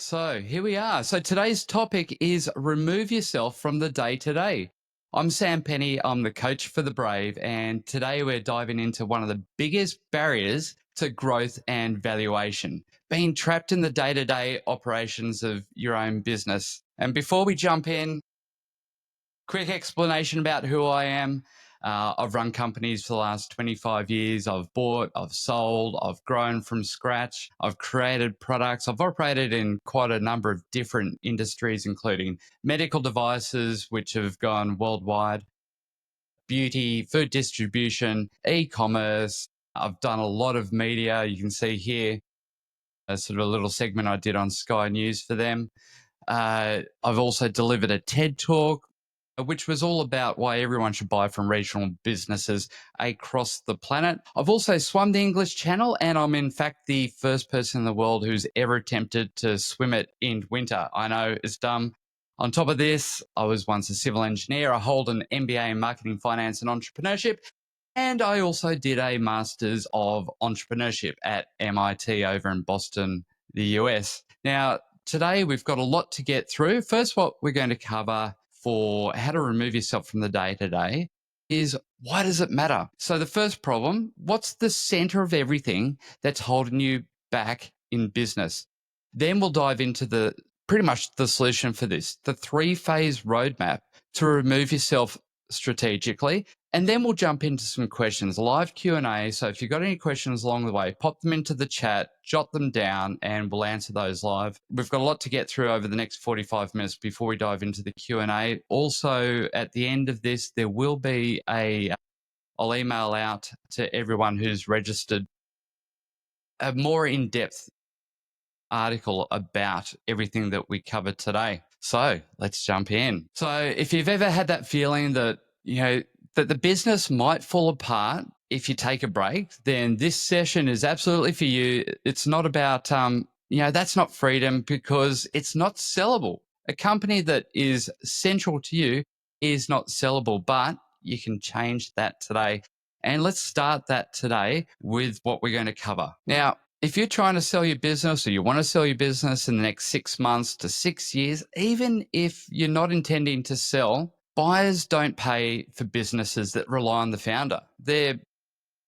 So here we are. So today's topic is remove yourself from the day to day. I'm Sam Penny. I'm the coach for the brave. And today we're diving into one of the biggest barriers to growth and valuation, being trapped in the day to day operations of your own business. And before we jump in, quick explanation about who I am. I've run companies for the last 25 years. I've bought, I've sold, I've grown from scratch. I've created products. I've operated in quite a number of different industries, including medical devices, which have gone worldwide, beauty, food distribution, e commerce. I've done a lot of media. You can see here a sort of a little segment I did on Sky News for them. I've also delivered a TED talk, which was all about why everyone should buy from regional businesses across the planet. I've also swum the English Channel, and I'm in fact the first person in the world who's ever attempted to swim it in winter. I know it's dumb. On top of this, I was once a civil engineer. I hold an MBA in marketing, finance, and entrepreneurship. And I also did a master's of entrepreneurship at MIT over in Boston, the US. Now, today we've got a lot to get through. First, what we're going to cover for how to remove yourself from the day to day is why does it matter? So, the first problem, what's the center of everything that's holding you back in business? Then we'll dive into the pretty much the solution for this, the three-phase roadmap to remove yourself strategically. And then we'll jump into some questions, live Q&A. So if you've got any questions along the way, pop them into the chat, jot them down, and we'll answer those live. We've got a lot to get through over the next 45 minutes before we dive into the Q&A. Also, at the end of this, there will be I'll email out to everyone who's registered a more in-depth article about everything that we covered today. So let's jump in. So if you've ever had that feeling that, that the business might fall apart if you take a break, then this session is absolutely for you. It's not about, that's not freedom because it's not sellable. A company that is central to you is not sellable, but you can change that today. And let's start that today with what we're going to cover. Now, if you're trying to sell your business or you want to sell your business in the next 6 months to 6 years, even if you're not intending to sell, buyers don't pay for businesses that rely on the founder. They're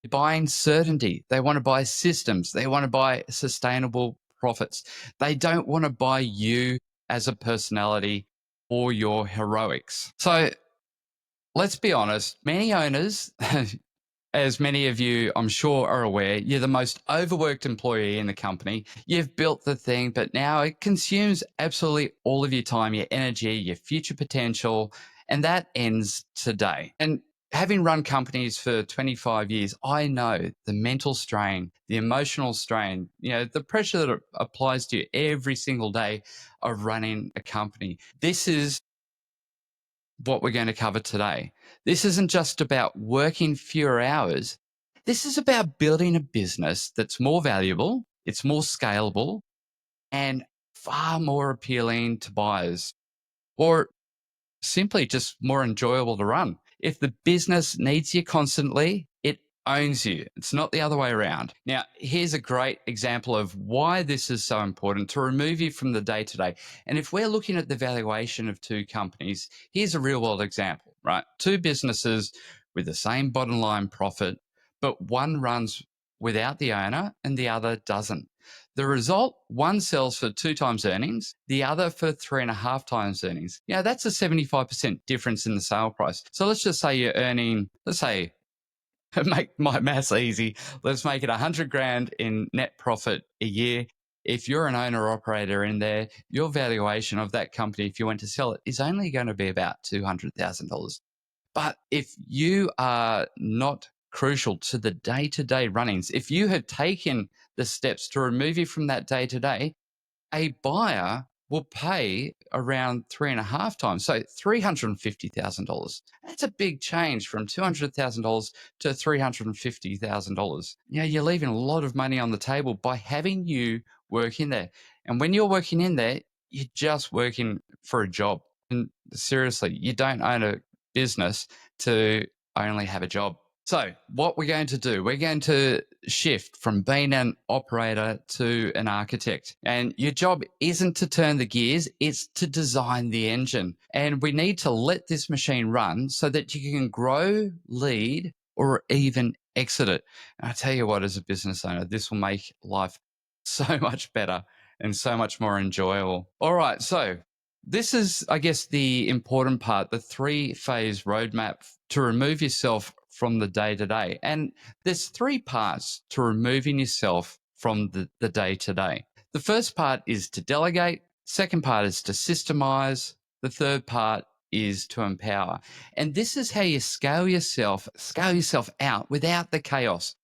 buying certainty. They want to buy systems. They want to buy sustainable profits. They don't want to buy you as a personality or your heroics. So let's be honest, many owners, as many of you, I'm sure, are aware, you're the most overworked employee in the company. You've built the thing, but now it consumes absolutely all of your time, your energy, your future potential, and that ends today. And having run companies for 25 years, I know the mental strain, the emotional strain, the pressure that applies to you every single day of running a company. This is what we're going to cover today. This isn't just about working fewer hours. This is about building a business that's more valuable, it's more scalable, and far more appealing to buyers, or simply just more enjoyable to run. If the business needs you constantly, it owns you. It's not the other way around. Now, here's a great example of why this is so important to remove you from the day to day. And if we're looking at the valuation of two companies, here's a real world example, right? Two businesses with the same bottom line profit, but one runs without the owner and the other doesn't. The result, one sells for 2 times earnings, the other for 3.5 times earnings. That's a 75% difference in the sale price. So let's just say you're earning, let's say, make my maths easy. Let's make it 100 grand in net profit a year. If you're an owner operator in there, your valuation of that company, if you went to sell it, is only going to be about $200,000. But if you are not crucial to the day-to-day runnings, if you had taken the steps to remove you from that day-to-day, a buyer will pay around 3.5 times, so $350,000. That's a big change from $200,000 to $350,000. You're leaving a lot of money on the table by having you work in there. And when you're working in there, you're just working for a job. And seriously, you don't own a business to only have a job. So, what we're going to do, we're going to shift from being an operator to an architect. And your job isn't to turn the gears, it's to design the engine. And we need to let this machine run so that you can grow, lead, or even exit it. And I tell you what, as a business owner, this will make life so much better and so much more enjoyable. All right. So, this is, I guess, the important part, the three-phase roadmap to remove yourself from the day to day. And there's three parts to removing yourself from the day to day. The first part is to delegate, second part is to systemize, the third part is to empower. And this is how you scale yourself out without the chaos.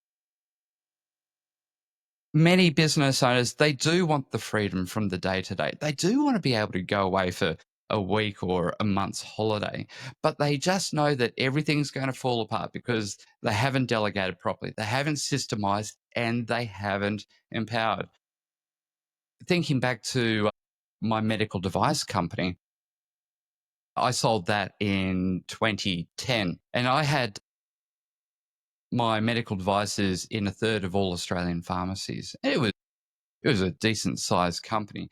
Many business owners, they do want the freedom from the day to day. They do want to be able to go away for a week or a month's holiday, but they just know that everything's going to fall apart because they haven't delegated properly, they haven't systemized, and they haven't empowered. Thinking back to my medical device company, I sold that in 2010, and I had my medical devices in a third of all Australian pharmacies. It was a decent sized company.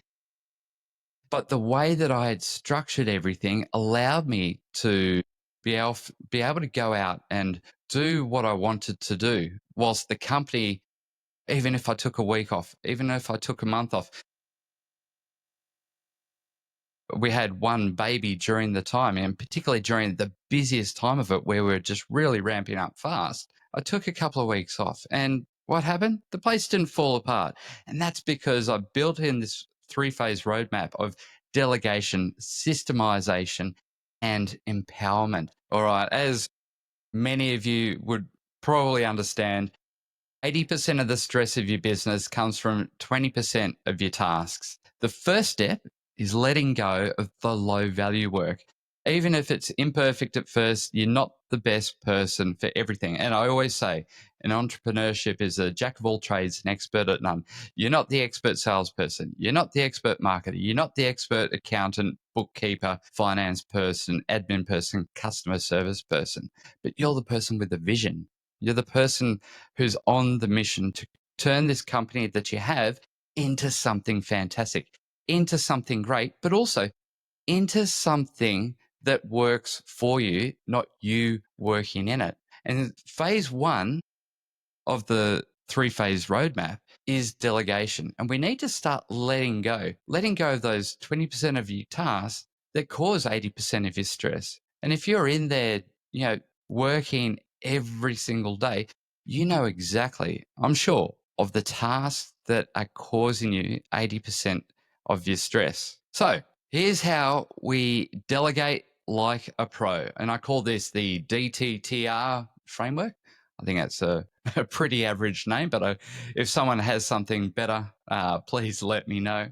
But the way that I had structured everything allowed me to be able to go out and do what I wanted to do, whilst the company, even if I took a week off, even if I took a month off, we had one baby during the time, and particularly during the busiest time of it, where we were just really ramping up fast. I took a couple of weeks off, and what happened? The place didn't fall apart. And that's because I built in this three-phase roadmap of delegation, systemization, and empowerment. All right. As many of you would probably understand, 80% of the stress of your business comes from 20% of your tasks. The first step is letting go of the low value work. Even if it's imperfect at first, you're not the best person for everything. And I always say, an entrepreneurship is a jack of all trades, an expert at none. You're not the expert salesperson. You're not the expert marketer. You're not the expert accountant, bookkeeper, finance person, admin person, customer service person. But you're the person with the vision. You're the person who's on the mission to turn this company that you have into something fantastic, into something great, but also into something that works for you, not you working in it. And phase one of the three-phase roadmap is delegation. And we need to start letting go of those 20% of your tasks that cause 80% of your stress. And if you're in there, working every single day, you know exactly, I'm sure, of the tasks that are causing you 80% of your stress. So here's how we delegate like a pro. And I call this the DTTR framework. I think that's a pretty average name, but if someone has something better, please let me know.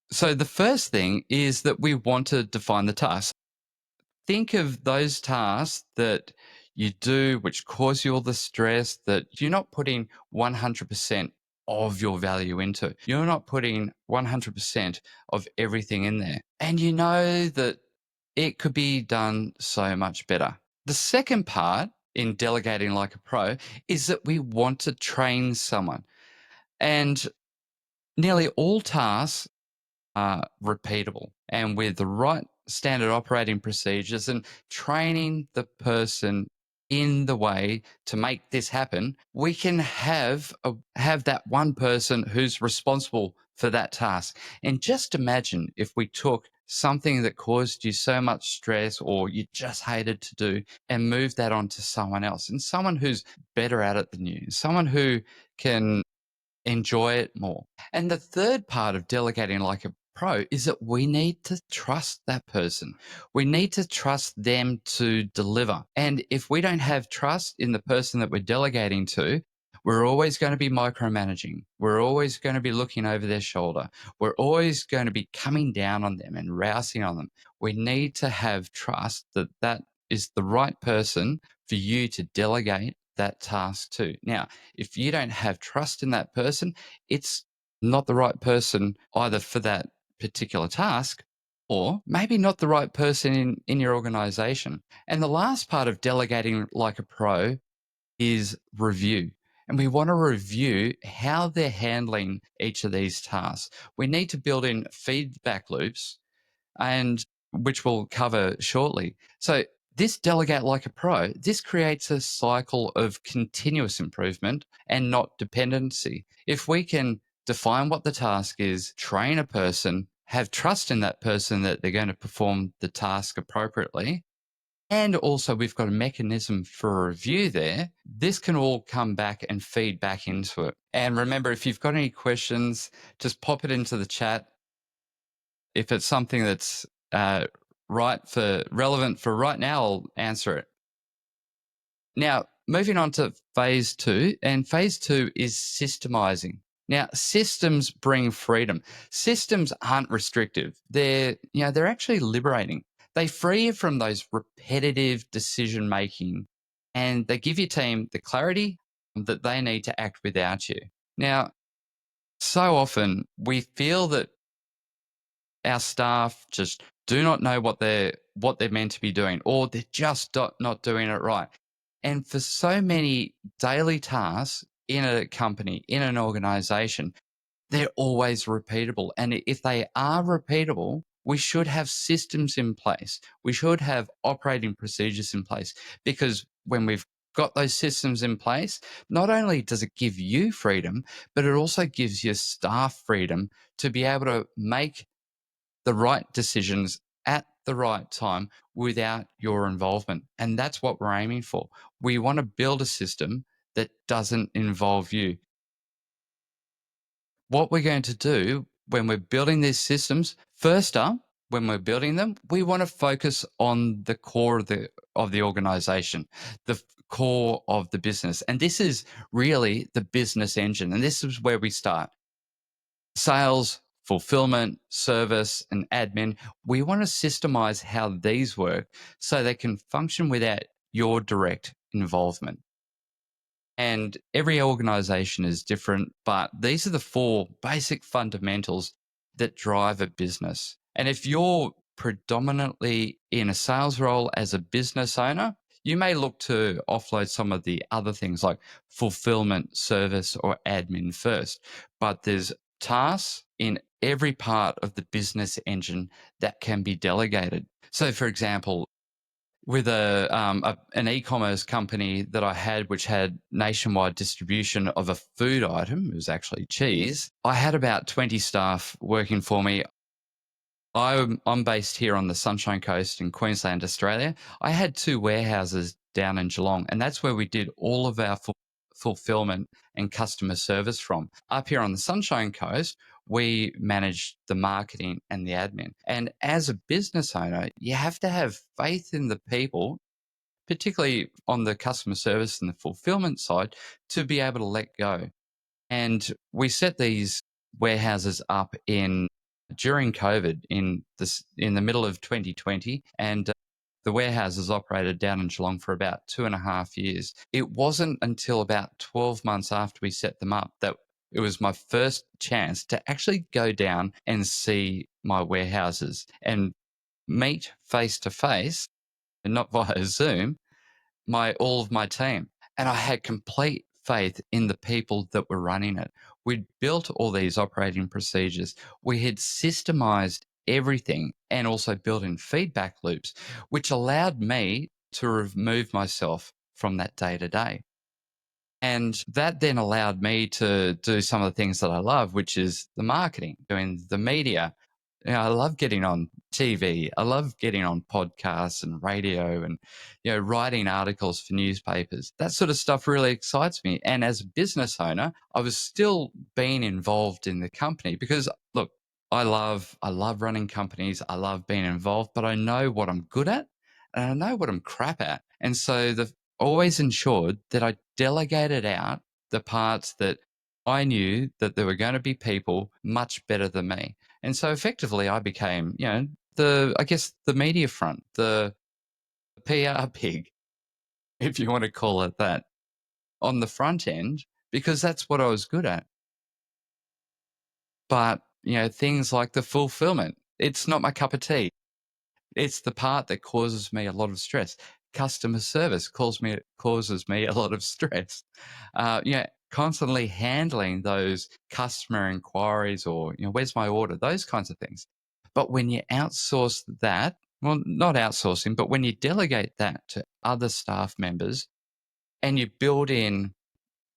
So the first thing is that we want to define the task. Think of those tasks that you do which cause you all the stress that you're not putting 100% of your value into. You're not putting 100% of everything in there. And you know that it could be done so much better. The second part in delegating like a pro is that we want to train someone. And nearly all tasks are repeatable. And with the right standard operating procedures and training the person in the way to make this happen, we can have that one person who's responsible for that task. And just imagine if we took something that caused you so much stress or you just hated to do and move that on to someone else, and someone who's better at it than you, someone who can enjoy it more. And the third part of delegating like a pro is that we need to trust that person. We need to trust them to deliver. And if we don't have trust in the person that we're delegating to, we're always going to be micromanaging. We're always going to be looking over their shoulder. We're always going to be coming down on them and rousing on them. We need to have trust that that is the right person for you to delegate that task to. Now, if you don't have trust in that person, it's not the right person either for that particular task or maybe not the right person in your organization. And the last part of delegating like a pro is review. And we want to review how they're handling each of these tasks. We need to build in feedback loops and which we'll cover shortly. So this delegate like a pro, this creates a cycle of continuous improvement and not dependency. If we can define what the task is, train a person, have trust in that person that they're going to perform the task appropriately, and also we've got a mechanism for review there, this can all come back and feed back into it. And remember, if you've got any questions, just pop it into the chat. If it's something that's relevant for right now, I'll answer it. Now, moving on to phase two, and phase two is systemizing. Now, systems bring freedom. Systems aren't restrictive. They're actually liberating. They free you from those repetitive decision making and they give your team the clarity that they need to act without you. Now, so often we feel that our staff just do not know what they're meant to be doing, or they're just not doing it right. And for so many daily tasks in a company, in an organization, they're always repeatable. And if they are repeatable, we should have systems in place. We should have operating procedures in place because when we've got those systems in place, not only does it give you freedom, but it also gives your staff freedom to be able to make the right decisions at the right time without your involvement. And that's what we're aiming for. We want to build a system that doesn't involve you. What we're going to do when we're building these systems, first up, when we're building them, we want to focus on the core of the organization, the core of the business. And this is really the business engine. And this is where we start. Sales, fulfillment, service, and admin, we want to systemize how these work so they can function without your direct involvement. And every organization is different, but these are the four basic fundamentals that drive a business. And if you're predominantly in a sales role as a business owner, you may look to offload some of the other things like fulfillment, service, or admin first. But there's tasks in every part of the business engine that can be delegated. So, for example, with an e-commerce company that I had, which had nationwide distribution of a food item, it was actually cheese. I had about 20 staff working for me. I'm based here on the Sunshine Coast in Queensland, Australia. I had two warehouses down in Geelong, and that's where we did all of our fulfillment and customer service from. Up here on the Sunshine Coast, we manage the marketing and the admin. And as a business owner, you have to have faith in the people, particularly on the customer service and the fulfillment side, to be able to let go. And we set these warehouses up in during COVID in the middle of 2020, and the warehouses operated down in Geelong for about 2.5 years. It wasn't until about 12 months after we set them up that it was my first chance to actually go down and see my warehouses and meet face to face, and not via Zoom, all of my team. And I had complete faith in the people that were running it. We'd built all these operating procedures. We had systemized everything and also built in feedback loops, which allowed me to remove myself from that day to day. And that then allowed me to do some of the things that I love, which is the marketing, doing the media. I love getting on TV. I love getting on podcasts and radio and, writing articles for newspapers. That sort of stuff really excites me. And as a business owner, I was still being involved in the company because look, I love running companies. I love being involved, but I know what I'm good at and I know what I'm crap at. And so the always ensured that I delegated out the parts that I knew that there were going to be people much better than me. And so effectively I became, the media front, the PR pig, if you want to call it that, on the front end, because that's what I was good at. But, things like the fulfillment, it's not my cup of tea. It's the part that causes me a lot of stress. customer service causes me a lot of stress. Constantly handling those customer inquiries or, where's my order? Those kinds of things. But when you outsource that, well, not outsourcing, but when you delegate that to other staff members and you build in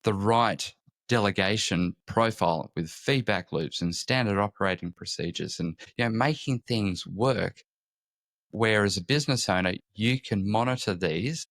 the right delegation profile with feedback loops and standard operating procedures and making things work, where as a business owner you can monitor these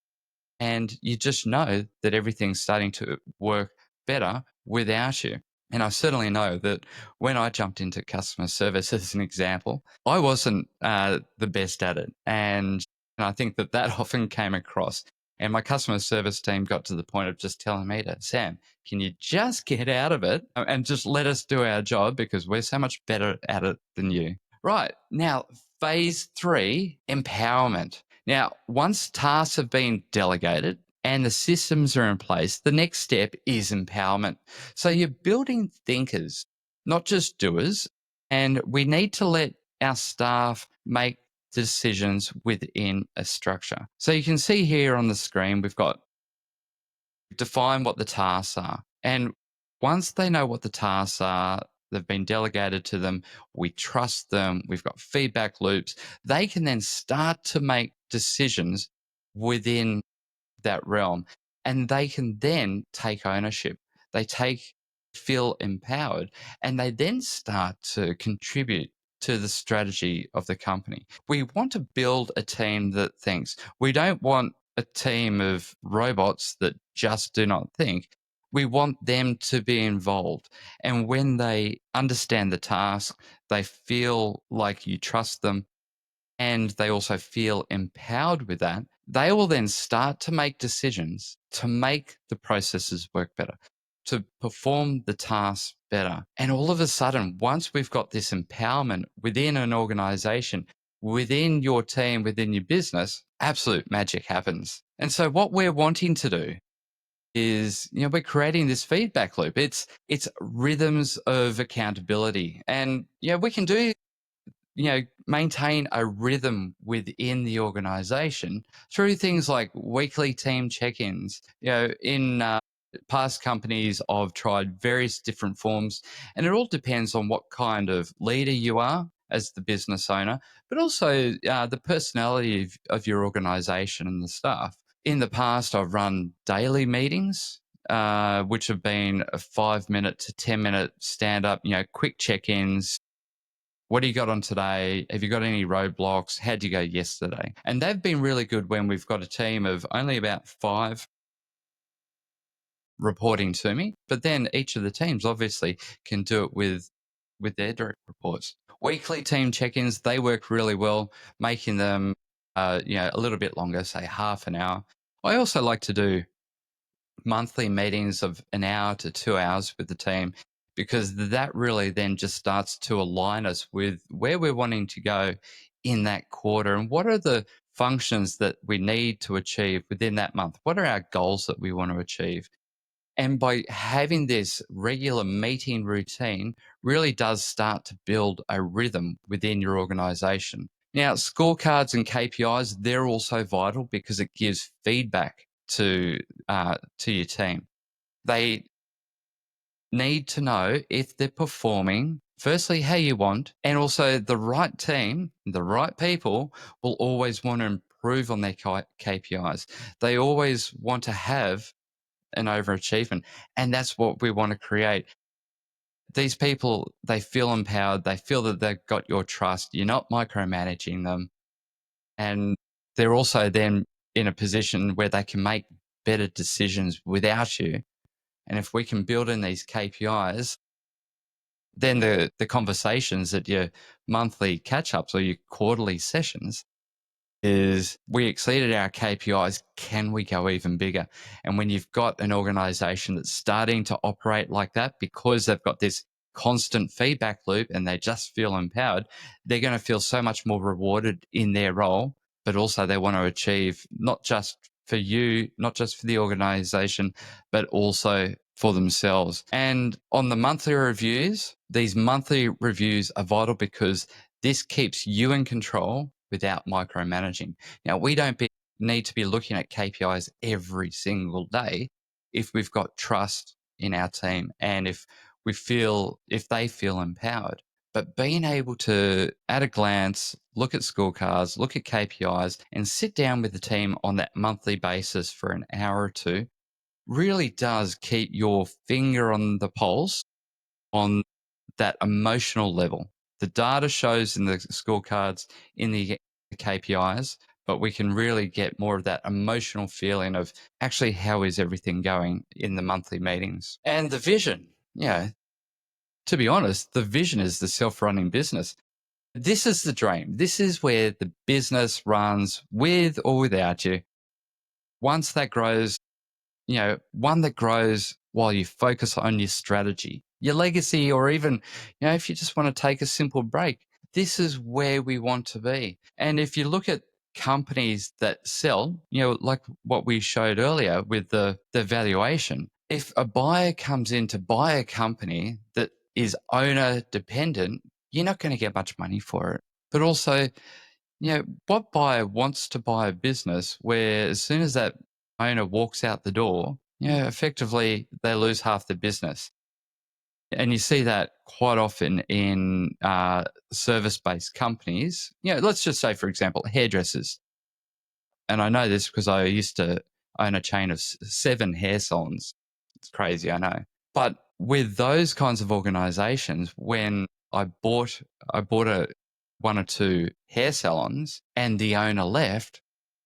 and you just know that everything's starting to work better without you. And I certainly know that when I jumped into customer service, as an example, I wasn't the best at it. And I think that often came across. And my customer service team got to the point of just telling me to, Sam, can you just get out of it and just let us do our job because we're so much better at it than you? Right. Now, phase three, empowerment. Now, once tasks have been delegated and the systems are in place, the next step is empowerment. So you're building thinkers, not just doers. And we need to let our staff make decisions within a structure. So you can see here on the screen, we've got define what the tasks are. And once they know what the tasks are, they've been delegated to them, we trust them, we've got feedback loops, they can then start to make decisions within that realm. And they can then take ownership. Feel empowered, and they then start to contribute to the strategy of the company. We want to build a team that thinks. We don't want a team of robots that just do not think. We want them to be involved. And when they understand the task, they feel like you trust them, and they also feel empowered with that, they will then start to make decisions to make the processes work better, to perform the tasks better. And all of a sudden, once we've got this empowerment within an organization, within your team, within your business, absolute magic happens. And so what we're wanting to do is, we're creating this feedback loop. It's rhythms of accountability. And we can do maintain a rhythm within the organization through things like weekly team check-ins. In past companies, I've tried various different forms, and it all depends on what kind of leader you are as the business owner, but also the personality of your organization and the staff. In the past, I've run daily meetings, which have been a 5 minute to 10 minute stand up, quick check ins. What do you got on today? Have you got any roadblocks? How'd you go yesterday? And they've been really good when we've got a team of only about 5 reporting to me. But then each of the teams obviously can do it with their direct reports. Weekly team check-ins, they work really well, making them a little bit longer, say half an hour. I also like to do monthly meetings of an hour to 2 hours with the team, because that really then just starts to align us with where we're wanting to go in that quarter and what are the functions that we need to achieve within that month. What are our goals that we want to achieve? And by having this regular meeting routine really does start to build a rhythm within your organization. Now, scorecards and KPIs, they're also vital because it gives feedback to your team. They need to know if they're performing, firstly, how you want, and also the right team, the right people will always want to improve on their KPIs. They always want to have an overachievement, and that's what we want to create. These people, they feel empowered. They feel that they've got your trust. You're not micromanaging them. And they're also then in a position where they can make better decisions without you. And if we can build in these KPIs, then the conversations at your monthly catch-ups or your quarterly sessions is, we exceeded our KPIs. Can we go even bigger? And when you've got an organization that's starting to operate like that, because they've got this constant feedback loop and they just feel empowered, they're going to feel so much more rewarded in their role, but also they want to achieve not just for you, not just for the organization, but also for themselves. And on the monthly reviews, these monthly reviews are vital because this keeps you in control without micromanaging. Now, we don't need to be looking at KPIs every single day if we've got trust in our team and if they feel empowered. But being able to, at a glance, look at scorecards, look at KPIs, and sit down with the team on that monthly basis for an hour or two really does keep your finger on the pulse on that emotional level. The data shows in the scorecards, in the KPIs, but we can really get more of that emotional feeling of actually how is everything going in the monthly meetings. And the vision, to be honest, the vision is the self running business. This is the dream. This is where the business runs with or without you. Once that grows, one that grows while you focus on your strategy, your legacy, or even, if you just want to take a simple break. This is where we want to be. And if you look at companies that sell, like what we showed earlier with the valuation, if a buyer comes in to buy a company that is owner dependent, you're not going to get much money for it. But also, what buyer wants to buy a business where as soon as that owner walks out the door, effectively they lose half the business? And you see that quite often in service based companies. Let's just say, for example, hairdressers. And I know this because I used to own a chain of 7 hair salons. It's crazy, I know. But with those kinds of organizations, when I bought a one or two hair salons and the owner left,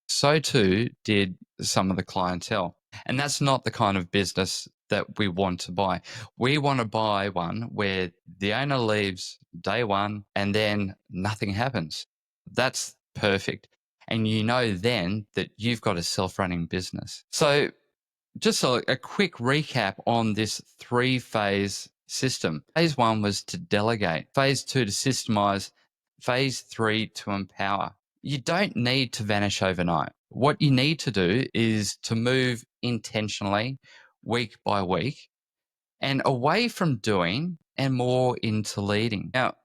so too did some of the clientele. And that's not the kind of business that we want to buy. We want to buy one where the owner leaves day one and then nothing happens. That's perfect. And you know then that you've got a self running business. So just a quick recap on this 3 phase system. Phase one was to delegate, phase two to systemize, phase three to empower. You don't need to vanish overnight. What you need to do is to move intentionally, week by week, and away from doing and more into leading. Now,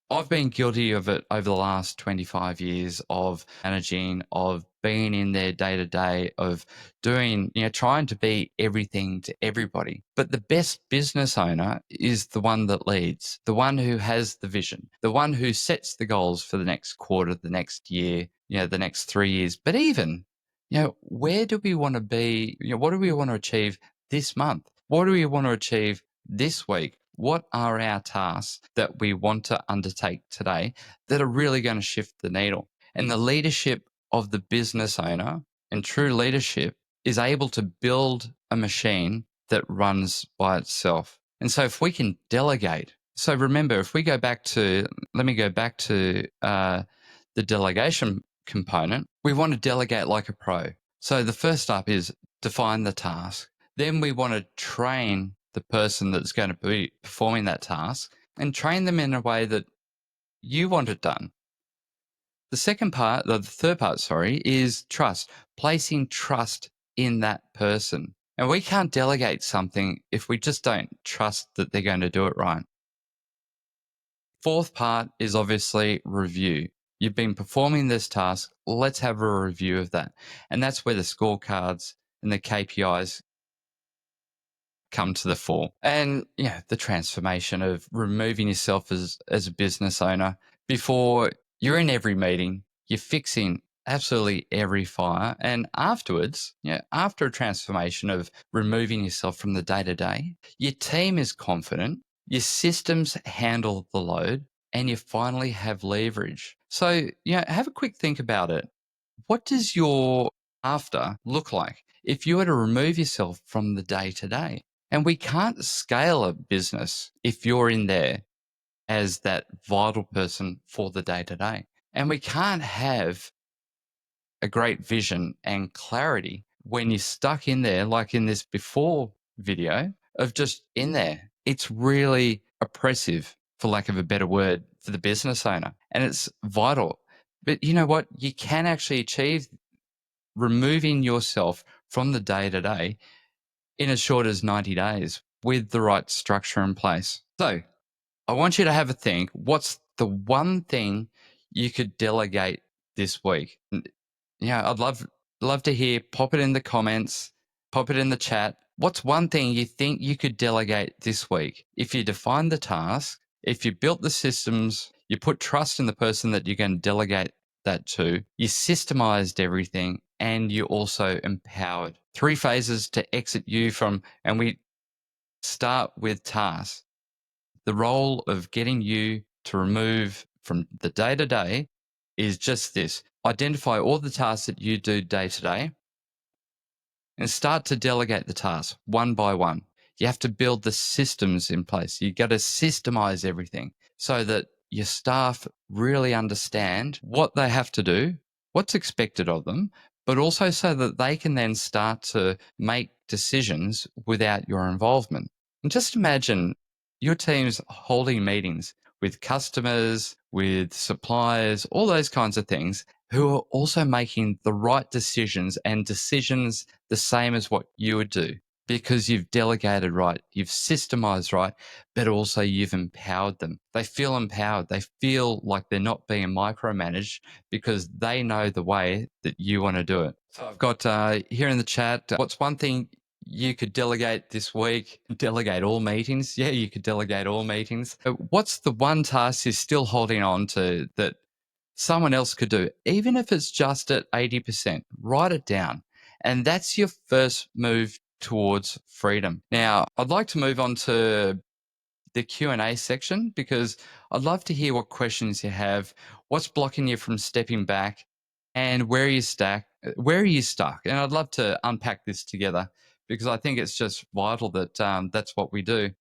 I've been guilty of it over the last 25 years of managing, of being in there day to day, of doing, trying to be everything to everybody. But the best business owner is the one that leads, the one who has the vision, the one who sets the goals for the next quarter, the next year, the next 3 years. But even, where do we want to be? What do we want to achieve this month? What do we want to achieve this week? What are our tasks that we want to undertake today that are really going to shift the needle? And the leadership of the business owner and true leadership is able to build a machine that runs by itself. And so if we can delegate, so remember, if we go back to, let me go back to the delegation component, we want to delegate like a pro. So the first up is define the task. Then we want to train the person that's going to be performing that task and train them in a way that you want it done. The third part, sorry, is trust, placing trust in that person. And we can't delegate something if we just don't trust that they're going to do it right. Fourth part is obviously review. You've been performing this task. Let's have a review of that. And that's where the scorecards and the KPIs come to the fore. And the transformation of removing yourself as a business owner before you're in every meeting, you're fixing absolutely every fire. And afterwards, after a transformation of removing yourself from the day to day, your team is confident, your systems handle the load, and you finally have leverage. So, have a quick think about it. What does your after look like if you were to remove yourself from the day to day? And we can't scale a business if you're in there as that vital person for the day to day. And we can't have a great vision and clarity when you're stuck in there, like in this before video of just in there. It's really oppressive, for lack of a better word, for the business owner. And it's vital. But you know what? You can actually achieve removing yourself from the day to day in as short as 90 days with the right structure in place. So I want you to have a think. What's the one thing you could delegate this week? I'd love Love to hear. Pop it in the comments, pop it in the chat. What's one thing you think you could delegate this week? If you define the task, if you built the systems, you put trust in the person that you're going to delegate that to, you systemized everything, and you also empowered. Three phases to exit you from, and we start with tasks. The role of getting you to remove from the day to day is just this: identify all the tasks that you do day to day and start to delegate the tasks one by one. You have to build the systems in place. You got to systemize everything so that your staff really understand what they have to do, what's expected of them, but also so that they can then start to make decisions without your involvement. And just imagine your team's holding meetings with customers, with suppliers, all those kinds of things, who are also making the right decisions and decisions the same as what you would do because you've delegated right, you've systemized right, but also you've empowered them. They feel empowered. They feel like they're not being micromanaged because they know the way that you want to do it. So I've got here in the chat, what's one thing you could delegate this week? Delegate all meetings. Yeah, you could delegate all meetings. What's the one task you're still holding on to that someone else could do, even if it's just at 80%? Write it down. And that's your first move towards freedom. Now, I'd like to move on to the Q&A section because I'd love to hear what questions you have, what's blocking you from stepping back, and where are you stuck? And I'd love to unpack this together because I think it's just vital that that's what we do.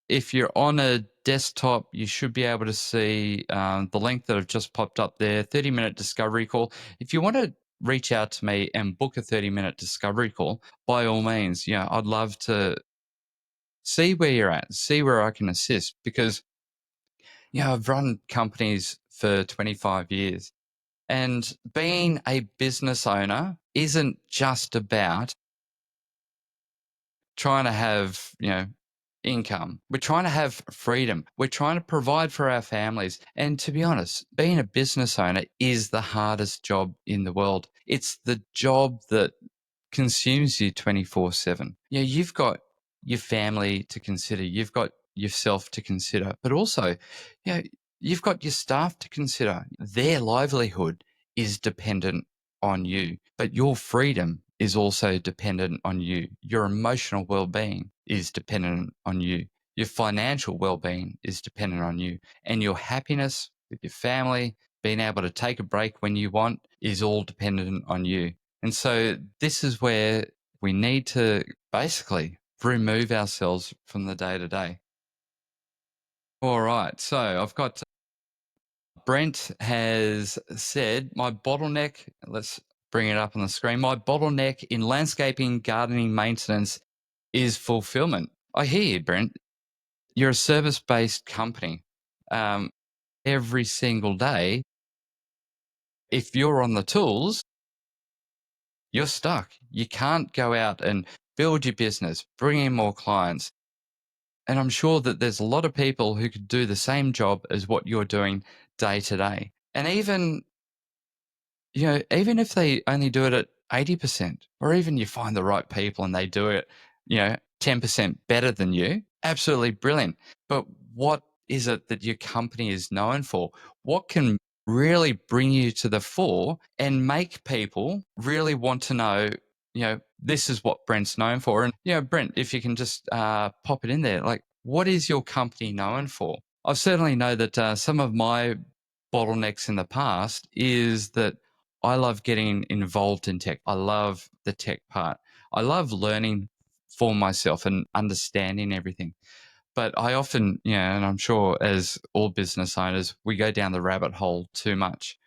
If you're on a desktop, you should be able to see the link that I've just popped up there, 30-minute discovery call. If you want to reach out to me and book a 30-minute discovery call, by all means, I'd love to see where you're at, see where I can assist because, I've run companies for 25 years, and being a business owner isn't just about trying to have, income. We're trying to have freedom. We're trying to provide for our families. And to be honest, being a business owner is the hardest job in the world. It's the job that consumes you 24/7. You've got your family to consider, you've got yourself to consider, but also, you know, you've got your staff to consider. Their livelihood is dependent on you, but your freedom is also dependent on you. Your emotional well-being is dependent on you. Your financial well-being is dependent on you, and your happiness with your family, being able to take a break when you want, is all dependent on you. And so this is where we need to basically remove ourselves from the day to day. All right. So I've got Brent has said, my bottleneck, let's bring it up on the screen. My bottleneck in landscaping, gardening, maintenance is fulfillment. I hear you, Brent. You're a service based company. Um, every single day, if you're on the tools, you're stuck. You can't go out and build your business, bring in more clients. And I'm sure that there's a lot of people who could do the same job as what you're doing day to day. And even if they only do it at 80%, or even you find the right people and they do it, 10% better than you, absolutely brilliant. But what is it that your company is known for? What can really bring you to the fore and make people really want to know, this is what Brent's known for? And, Brent, if you can just pop it in there, like, what is your company known for? I certainly know that some of my bottlenecks in the past is that I love getting involved in tech. I love the tech part. I love learning for myself and understanding everything. But I often, and I'm sure as all business owners, we go down the rabbit hole too much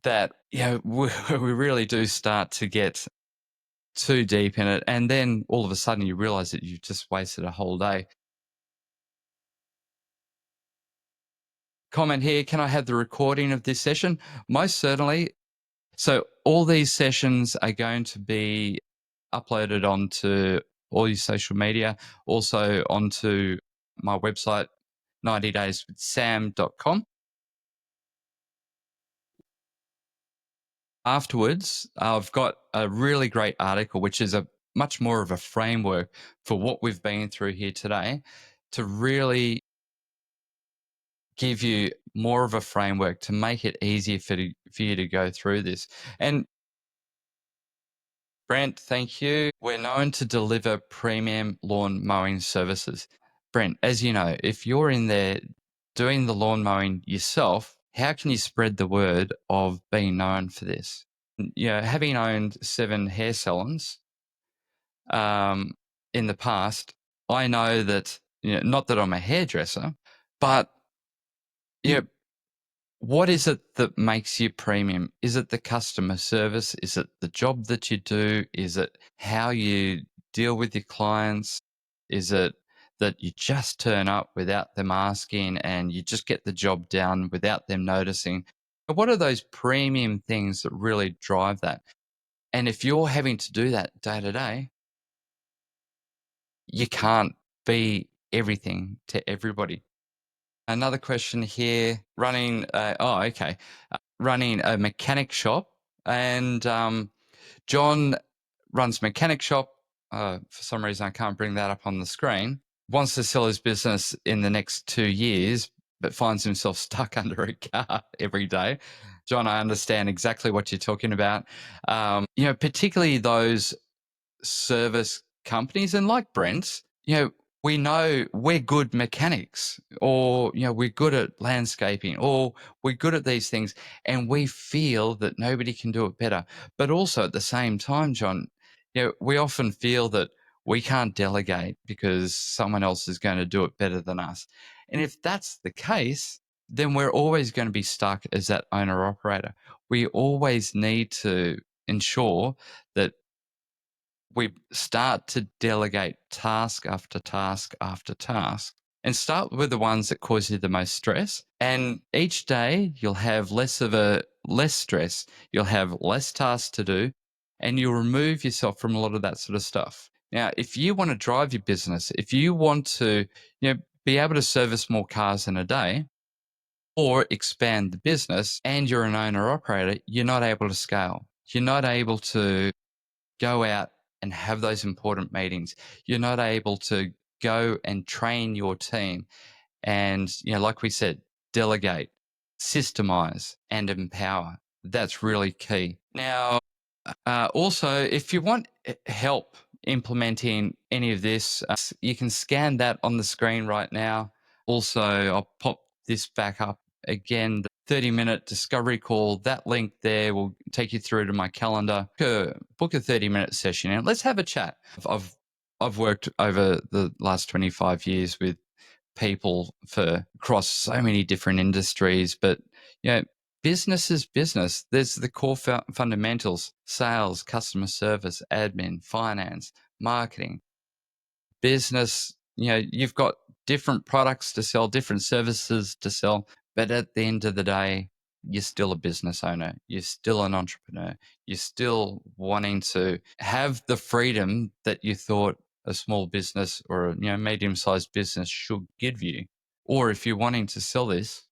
that, we really do start to get too deep in it. And then all of a sudden you realize that you've just wasted a whole day. Comment here, can I have the recording of this session? Most certainly. So all these sessions are going to be uploaded onto all your social media, also onto my website, 90dayswithsam.com. Afterwards, I've got a really great article, which is a much more of a framework for what we've been through here today to really give you more of a framework to make it easier for you to go through this. And Brent, thank you. We're known to deliver premium lawn mowing services. Brent, as you know, if you're in there doing the lawn mowing yourself, how can you spread the word of being known for this? You know, having owned 7 hair salons um, in the past, I know that, you know, not that I'm a hairdresser, but you know, what is it that makes you premium? Is it the customer service? Is it the job that you do? Is it how you deal with your clients? Is it that you just turn up without them asking and you just get the job done without them noticing? What are those premium things that really drive that? And if you're having to do that day to day, you can't be everything to everybody. Another question here running, okay. Running a mechanic shop, and John runs mechanic shop. For some reason, I can't bring that up on the screen. Wants to sell his business in the next 2 years, but finds himself stuck under a car every day. John, I understand exactly what you're talking about. You know, particularly those service companies and like Brent's, you know, we know we're good mechanics or, you know, we're good at landscaping or we're good at these things and we feel that nobody can do it better. But also at the same time, John, you know, we often feel that we can't delegate because someone else is going to do it better than us. And if that's the case, then we're always going to be stuck as that owner operator. We always need to ensure that we start to delegate task after task after task and start with the ones that cause you the most stress. And each day you'll have less stress, you'll have less tasks to do, and you'll remove yourself from a lot of that sort of stuff. Now, if you want to drive your business, if you want to, you know, be able to service more cars in a day or expand the business and you're an owner operator, you're not able to scale. You're not able to go out and have those important meetings. You're not able to go and train your team and, you know, like we said, delegate, systemize, and empower. That's really key. Now, also, if you want help implementing any of this, you can scan that on the screen right now. Also, I'll pop this back up again. The 30-minute discovery call, that link there will take you through to my calendar. Book a 30-minute session and let's have a chat. I've worked over the last 25 years with people for across so many different industries, but you know, business is business. There's the core fundamentals: sales, customer service, admin, finance, marketing, business. You know, you've got different products to sell, different services to sell, but at the end of the day, you're still a business owner. You're still an entrepreneur. You're still wanting to have the freedom that you thought a small business or a, you know, medium-sized business should give you. Or if you're wanting to sell this,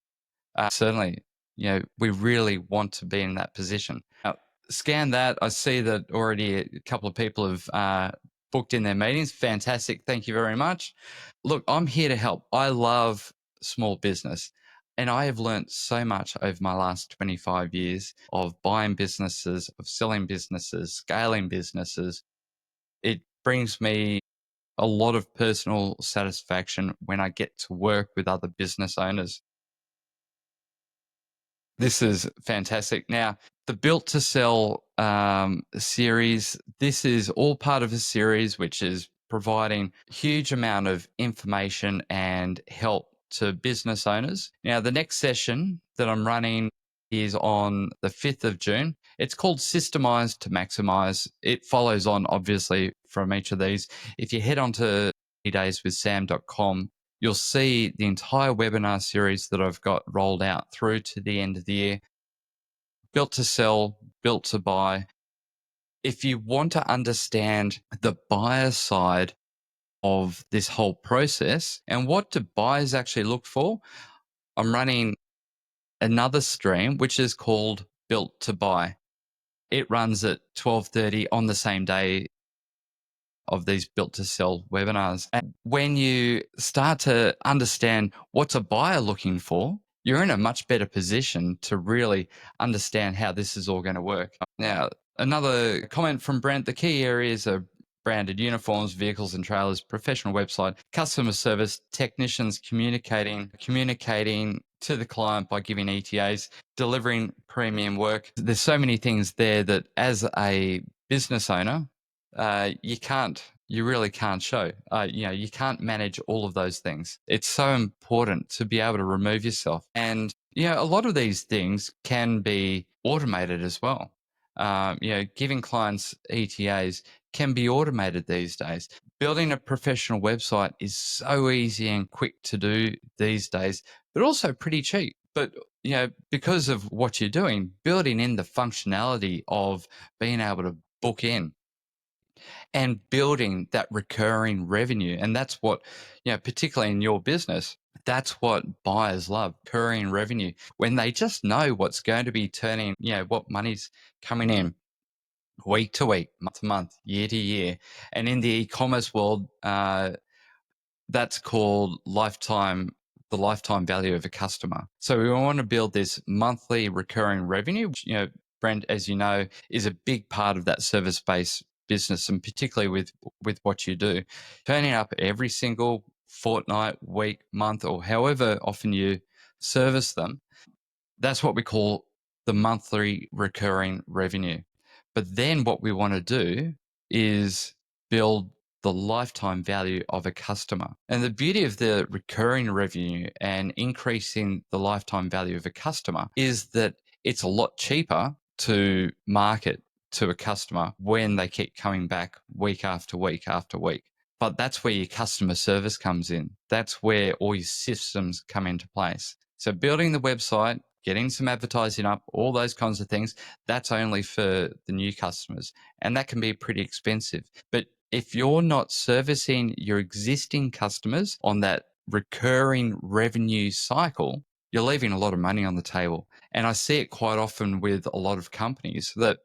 certainly, you know, we really want to be in that position. Now, scan that. I see that already a couple of people have booked in their meetings. Fantastic. Thank you very much. Look, I'm here to help. I love small business. And I have learned so much over my last 25 years of buying businesses, of selling businesses, scaling businesses. It brings me a lot of personal satisfaction when I get to work with other business owners. This is fantastic. Now, the Built to Sell series, this is all part of a series which is providing huge amount of information and help to business owners. Now, the next session that I'm running is on the 5th of June. It's called Systemize to Maximize. It follows on, obviously, from each of these. If you head on to dayswithsam.com, you'll see the entire webinar series that I've got rolled out through to the end of the year. Built to sell, built to buy. If you want to understand the buyer side of this whole process and what do buyers actually look for, I'm running another stream which is called Built to Buy. It runs at 12:30 on the same day of these built to sell webinars. And when you start to understand what's a buyer looking for, you're in a much better position to really understand how this is all going to work. Now, another comment from Brent, the key areas are branded uniforms, vehicles and trailers, professional website, customer service, technicians communicating to the client by giving ETAs, delivering premium work. There's so many things there that as a business owner, you really can't show. You can't manage all of those things. It's so important to be able to remove yourself. And, a lot of these things can be automated as well. Giving clients ETAs can be automated these days. Building a professional website is so easy and quick to do these days, but also pretty cheap. But, because of what you're doing, building in the functionality of being able to book in and building that recurring revenue. And that's what, particularly in your business, that's what buyers love, recurring revenue. When they just know what's going to be turning, what money's coming in week to week, month to month, year to year. And in the e-commerce world, that's called the lifetime value of a customer. So we want to build this monthly recurring revenue, which, Brent, as you know, is a big part of that service-based business, and particularly with what you do. Turning up every single fortnight, week, month, or however often you service them, that's what we call the monthly recurring revenue. But then what we want to do is build the lifetime value of a customer. And the beauty of the recurring revenue and increasing the lifetime value of a customer is that it's a lot cheaper to market to a customer when they keep coming back week after week after week. But that's where your customer service comes in. That's where all your systems come into place. So building the website, getting some advertising up, all those kinds of things, that's only for the new customers. And that can be pretty expensive. But if you're not servicing your existing customers on that recurring revenue cycle, you're leaving a lot of money on the table. And I see it quite often with a lot of companies that,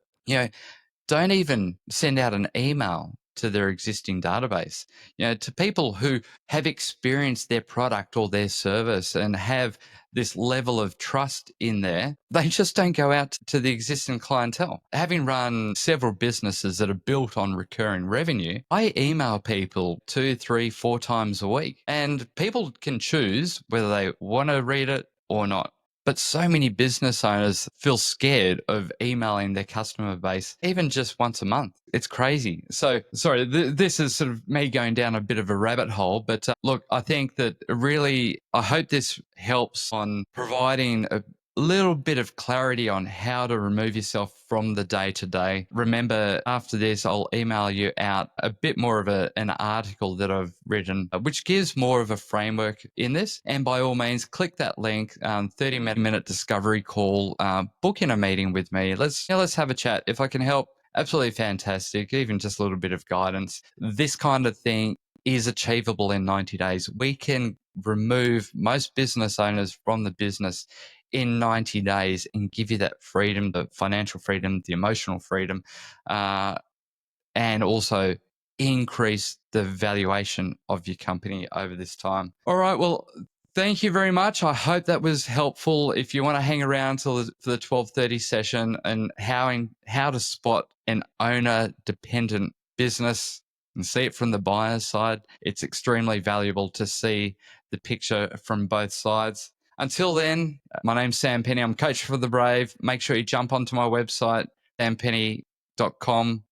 don't even send out an email to their existing database, to people who have experienced their product or their service and have this level of trust in there. They just don't go out to the existing clientele. Having run several businesses that are built on recurring revenue, I email people 2, 3, 4 times a week, and people can choose whether they want to read it or not. But so many business owners feel scared of emailing their customer base, even just once a month. It's crazy. So, sorry, this is sort of me going down a bit of a rabbit hole. But look, I think that really, I hope this helps on providing a little bit of clarity on how to remove yourself from the day to day. Remember, after this, I'll email you out a bit more of an article that I've written, which gives more of a framework in this. And by all means, click that link, 30-minute discovery call, book in a meeting with me. Let's have a chat. If I can help, absolutely fantastic. Even just a little bit of guidance. This kind of thing is achievable in 90 days. We can remove most business owners from the business in 90 days and give you that freedom, the financial freedom, the emotional freedom, and also increase the valuation of your company over this time. All right. Well, thank you very much. I hope that was helpful. If you want to hang around for the 12:30 session and how to spot an owner-dependent business and see it from the buyer's side, it's extremely valuable to see the picture from both sides. Until then, my name's Sam Penny. I'm Coach for the Brave. Make sure you jump onto my website, sampenny.com,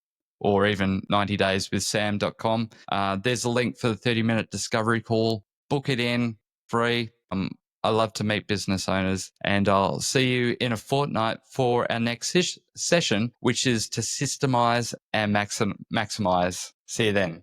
or even 90dayswithsam.com. There's a link for the 30-minute discovery call. Book it in, free. I love to meet business owners, and I'll see you in a fortnight for our next session, which is to systemize and maximize. See you then.